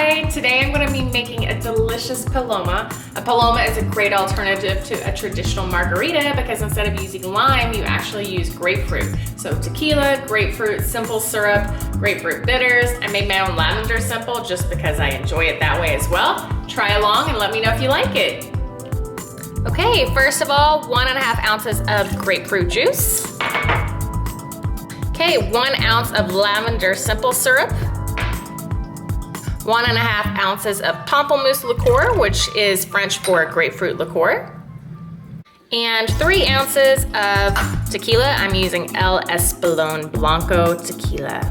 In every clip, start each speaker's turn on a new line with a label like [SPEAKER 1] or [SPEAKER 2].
[SPEAKER 1] Hi, today I'm going to be making a delicious Paloma. A Paloma is a great alternative to a traditional margarita because instead of using lime, you actually use grapefruit. So tequila, grapefruit, simple syrup, grapefruit bitters. I made my own lavender simple just because I enjoy it that way as well. Try along and let me know if you like it. Okay, first of all, 1.5 ounces of grapefruit juice. Okay, 1 ounce of lavender simple syrup. 1.5 ounces of Pamplemousse liqueur, which is French for grapefruit liqueur. And 3 ounces of tequila. I'm using El Espolon Blanco Tequila.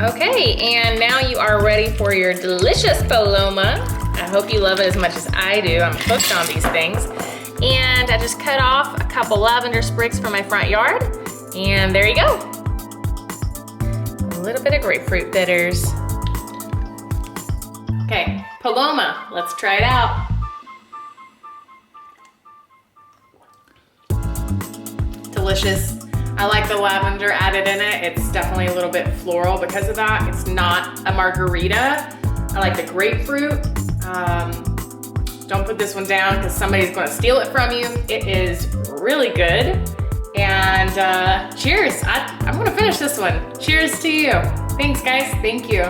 [SPEAKER 1] Okay, and now you are ready for your delicious Paloma. I hope you love it as much as I do. I'm hooked on these things. And I just cut off a couple lavender sprigs from my front yard. And there you go. A little bit of grapefruit bitters. Okay, Paloma, let's try it out. Delicious. I like the lavender added in it. It's definitely a little bit floral because of that. It's not a margarita. I like the grapefruit. Don't put this one down because somebody's gonna steal it from you. It is really good. And cheers, I'm gonna finish this one. Cheers to you. Thanks guys, thank you.